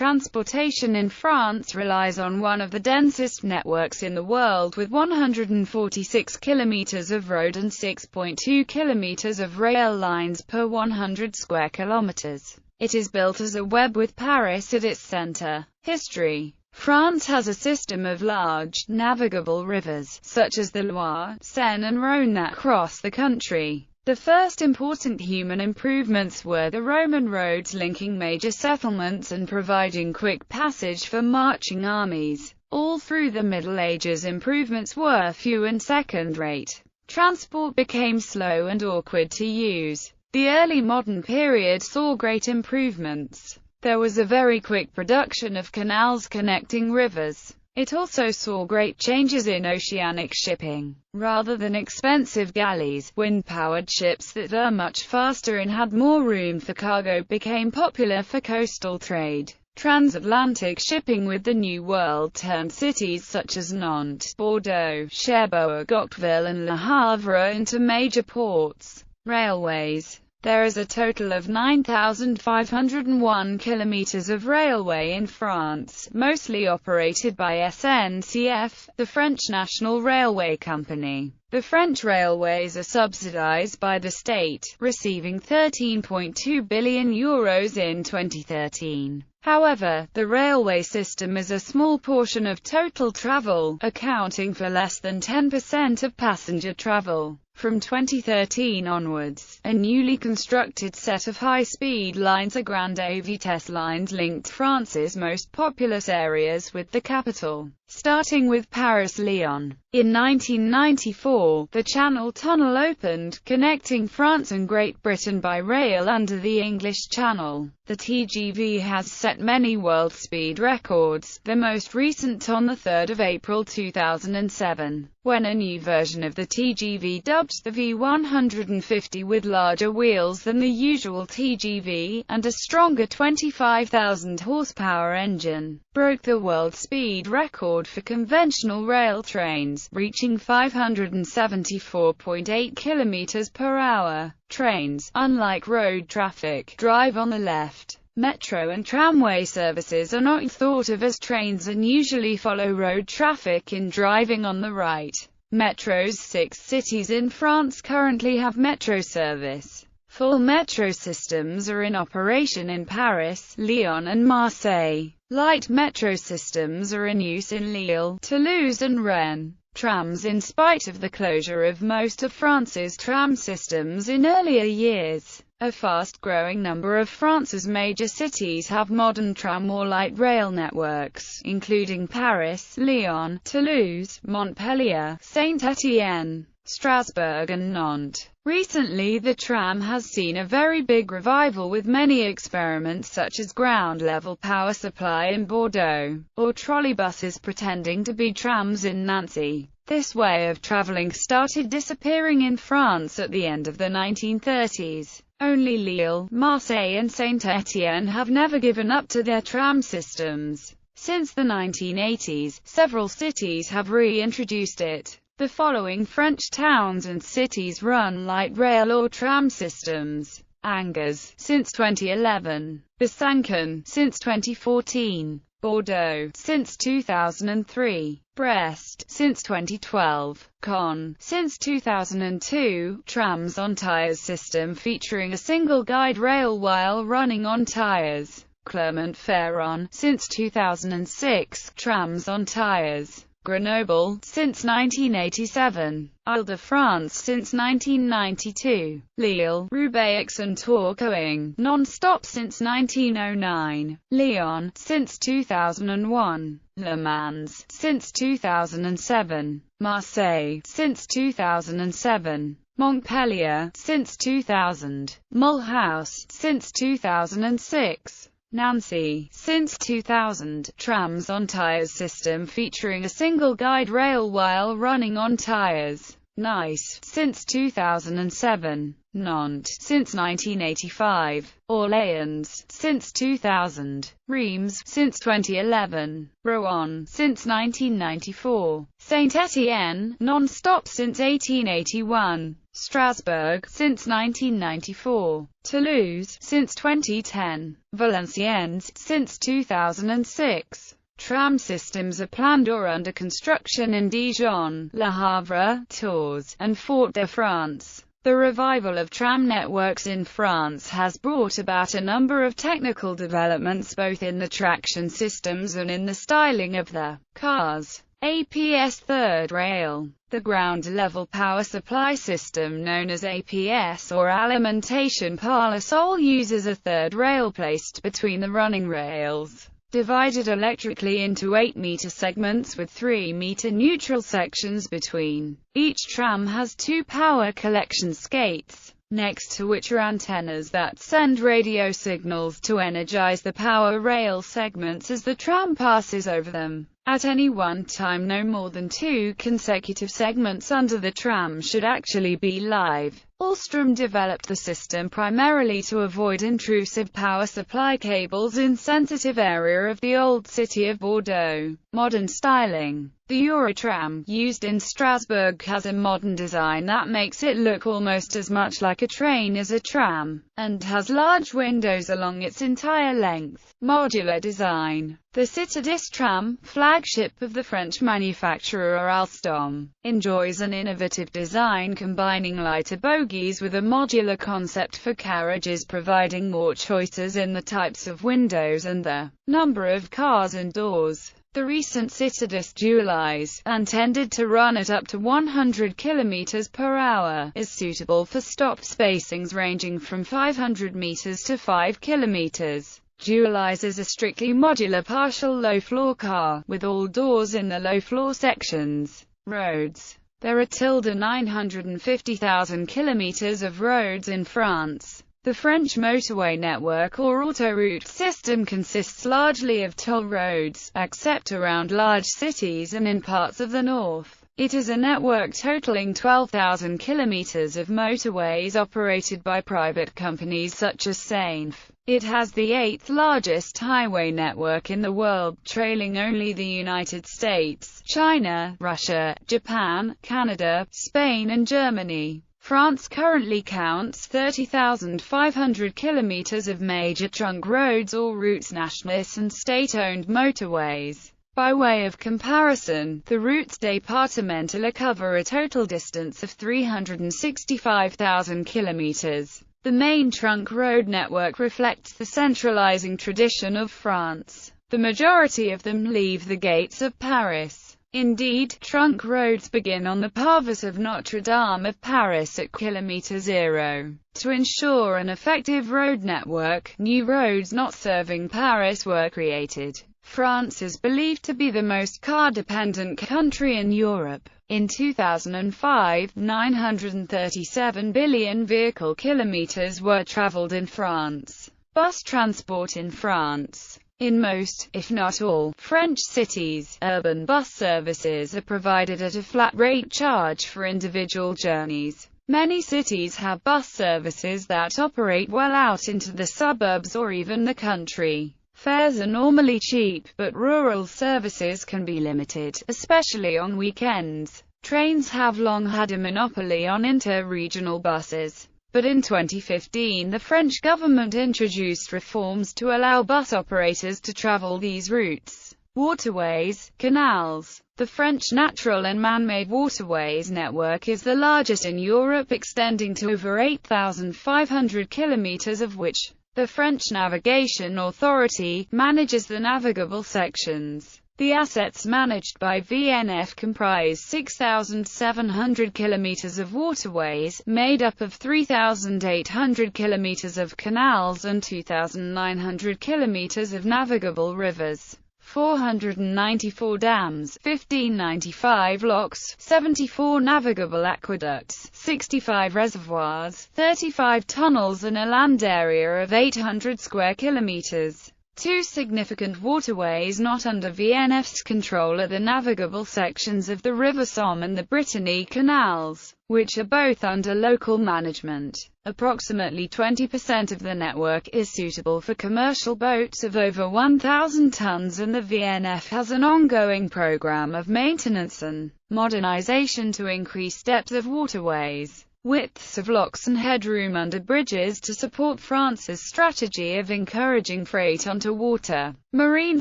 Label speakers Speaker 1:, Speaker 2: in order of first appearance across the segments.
Speaker 1: transportation in France relies on one of the densest networks in the world, with 146 kilometers of road and 6.2 kilometers of rail lines per 100 square kilometers. It is built as a web with Paris at its center. History. France has a system of large, navigable rivers, such as the Loire, Seine and Rhône, that cross the country. The first important human improvements were the Roman roads linking major settlements and providing quick passage for marching armies. All through the Middle Ages, improvements were few and second-rate. Transport became slow and awkward to use. The early modern period saw great improvements. There was a very quick production of canals connecting rivers. It also saw great changes in oceanic shipping. Rather than expensive galleys, wind-powered ships that were much faster and had more room for cargo became popular for coastal trade. Transatlantic shipping with the New World turned cities such as Nantes, Bordeaux, Cherbourg, Ocqueville and Le Havre into major ports. Railways. There is a total of 9,501 kilometers of railway in France, mostly operated by SNCF, the French National Railway Company. The French railways are subsidized by the state, receiving €13.2 billion in 2013. However, the railway system is a small portion of total travel, accounting for less than 10% of passenger travel. From 2013 onwards, a newly constructed set of high-speed lines, or grande vitesse lines, linked France's most populous areas with the capital, starting with Paris-Lyon. In 1994, the Channel Tunnel opened, connecting France and Great Britain by rail under the English Channel. The TGV has set many world speed records, the most recent on 3 April 2007, when a new version of the TGV, dubbed the V150 with larger wheels than the usual TGV, and a stronger 25,000 horsepower engine, broke the world speed record for conventional rail trains, reaching 574.8 km per hour. Trains, unlike road traffic, drive on the left. Metro and tramway services are not thought of as trains and usually follow road traffic in driving on the right. Metro's 6 cities in France currently have metro service. Full metro systems are in operation in Paris, Lyon and Marseille. Light metro systems are in use in Lille, Toulouse and Rennes. Trams. In spite of the closure of most of France's tram systems in earlier years, a fast-growing number of France's major cities have modern tram or light rail networks, including Paris, Lyon, Toulouse, Montpellier, Saint-Étienne, Strasbourg and Nantes. Recently, the tram has seen a very big revival, with many experiments such as ground-level power supply in Bordeaux, or trolleybuses pretending to be trams in Nancy. This way of traveling started disappearing in France at the end of the 1930s. Only Lille, Marseille and Saint-Étienne have never given up to their tram systems. Since the 1980s, several cities have reintroduced it. The following French towns and cities run light rail or tram systems: Angers, since 2011, Besançon, since 2014, Bordeaux, since 2003, Brest, since 2012, Caen, since 2002, trams on tires system featuring a single guide rail while running on tires, Clermont-Ferrand, since 2006, trams on tires, Grenoble, since 1987, Ile-de-France since 1992, Lille, Roubaix and Tourcoing, non-stop since 1909, Lyon, since 2001, Le Mans, since 2007, Marseille, since 2007, Montpellier, since 2000, Mulhouse, since 2006, Nancy, since 2000, trams on tires system featuring a single guide rail while running on tires, Nice, since 2007, Nantes, since 1985, Orléans, since 2000, Reims, since 2011, Rouen, since 1994, Saint-Étienne, non-stop since 1881, Strasbourg, since 1994, Toulouse, since 2010, Valenciennes, since 2006. Tram systems are planned or under construction in Dijon, Le Havre, Tours, and Fort-de-France. The revival of tram networks in France has brought about a number of technical developments both in the traction systems and in the styling of the cars. APS third rail. The ground-level power supply system known as APS or Alimentation par le sol uses a third rail placed between the running rails, divided electrically into 8-meter segments with 3-meter neutral sections between. Each tram has 2 power collection skates, next to which are antennas that send radio signals to energize the power rail segments as the tram passes over them. At any one time, no more than 2 consecutive segments under the tram should actually be live. Alstom developed the system primarily to avoid intrusive power supply cables in sensitive area of the old city of Bordeaux. Modern styling. The Eurotram, used in Strasbourg, has a modern design that makes it look almost as much like a train as a tram, and has large windows along its entire length. Modular Design. The Citadis tram, flagship of the French manufacturer Alstom, enjoys an innovative design combining lighter bogies with a modular concept for carriages, providing more choices in the types of windows and the number of cars and doors. The recent Citadis Dualize, intended to run at up to 100 km per hour, is suitable for stop spacings ranging from 500 meters to 5 km. Dualize is a strictly modular partial low-floor car, with all doors in the low-floor sections. Roads. There are 950,000 kilometers of roads in France. The French motorway network or autoroute system consists largely of toll roads, except around large cities and in parts of the north. It is a network totaling 12,000 kilometers of motorways operated by private companies such as SANF. It has the 8th largest highway network in the world, trailing only the United States, China, Russia, Japan, Canada, Spain and Germany. France currently counts 30,500 kilometers of major trunk roads or routes, nationalists and state-owned motorways. By way of comparison, the routes départementales cover a total distance of 365,000 kilometers. The main trunk road network reflects the centralizing tradition of France. The majority of them leave the gates of Paris. Indeed, trunk roads begin on the Parvis of Notre Dame of Paris at kilometer 0. To ensure an effective road network, new roads not serving Paris were created. France is believed to be the most car-dependent country in Europe. In 2005, 937 billion vehicle kilometers were traveled in France. Bus transport in France. In most, if not all, French cities, urban bus services are provided at a flat rate charge for individual journeys. Many cities have bus services that operate well out into the suburbs or even the country. Fares are normally cheap, but rural services can be limited, especially on weekends. Trains have long had a monopoly on inter-regional buses. But in 2015 the French government introduced reforms to allow bus operators to travel these routes. Waterways, canals. The French natural and man-made waterways network is the largest in Europe, extending to over 8,500 kilometers, of which the French Navigation Authority manages the navigable sections. The assets managed by VNF comprise 6,700 kilometers of waterways, made up of 3,800 kilometers of canals and 2,900 kilometers of navigable rivers, 494 dams, 1,595 locks, 74 navigable aqueducts, 65 reservoirs, 35 tunnels and a land area of 800 square kilometers. Two significant waterways not under VNF's control are the navigable sections of the River Somme and the Brittany Canals, which are both under local management. Approximately 20% of the network is suitable for commercial boats of over 1,000 tons, and the VNF has an ongoing program of maintenance and modernization to increase depth of waterways, widths of locks and headroom under bridges to support France's strategy of encouraging freight onto water. Marine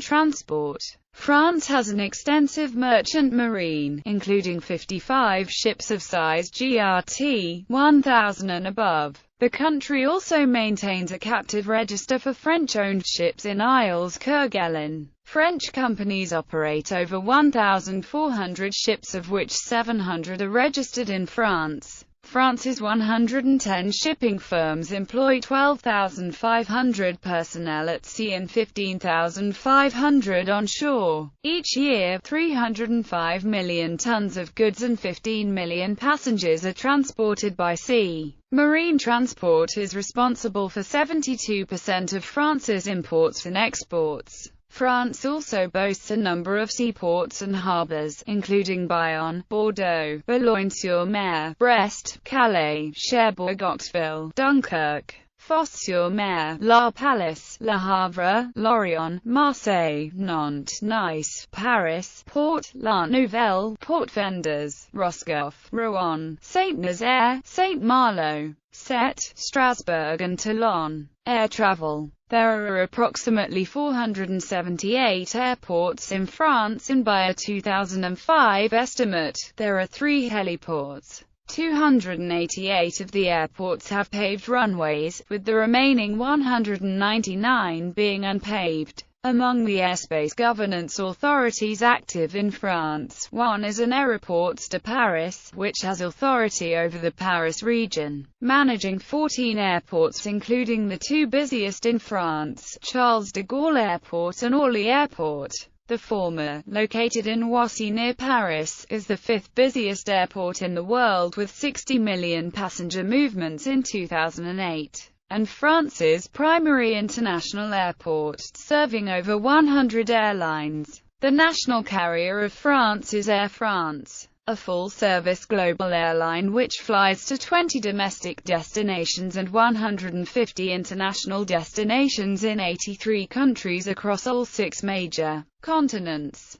Speaker 1: transport. France has an extensive merchant marine, including 55 ships of size GRT 1000 and above. The country also maintains a captive register for French-owned ships in Isles-Kerguelen. French companies operate over 1,400 ships, of which 700 are registered in France. France's 110 shipping firms employ 12,500 personnel at sea and 15,500 on shore. Each year, 305 million tons of goods and 15 million passengers are transported by sea. Marine transport is responsible for 72% of France's imports and exports. France also boasts a number of seaports and harbours, including Bayonne, Bordeaux, Boulogne-sur-Mer, Brest, Calais, Cherbourg, Oxville, Dunkirk, Fos-sur-Mer, La Pallice, Le Havre, Lorient, Marseille, Nantes, Nice, Paris, Port, La Nouvelle, Port-Vendors, Roscoff, Rouen, Saint-Nazaire, Saint-Malo, Sète, Strasbourg and Toulon. Air travel. There are approximately 478 airports in France, and by a 2005 estimate, there are 3 heliports. 288 of the airports have paved runways, with the remaining 199 being unpaved. Among the airspace governance authorities active in France, one is an Aéroports de Paris, which has authority over the Paris region, managing 14 airports including the 2 busiest in France, Charles de Gaulle Airport and Orly Airport. The former, located in Roissy near Paris, is the 5th busiest airport in the world with 60 million passenger movements in 2008. And France's primary international airport, serving over 100 airlines. The national carrier of France is Air France, a full-service global airline which flies to 20 domestic destinations and 150 international destinations in 83 countries across all 6 major continents.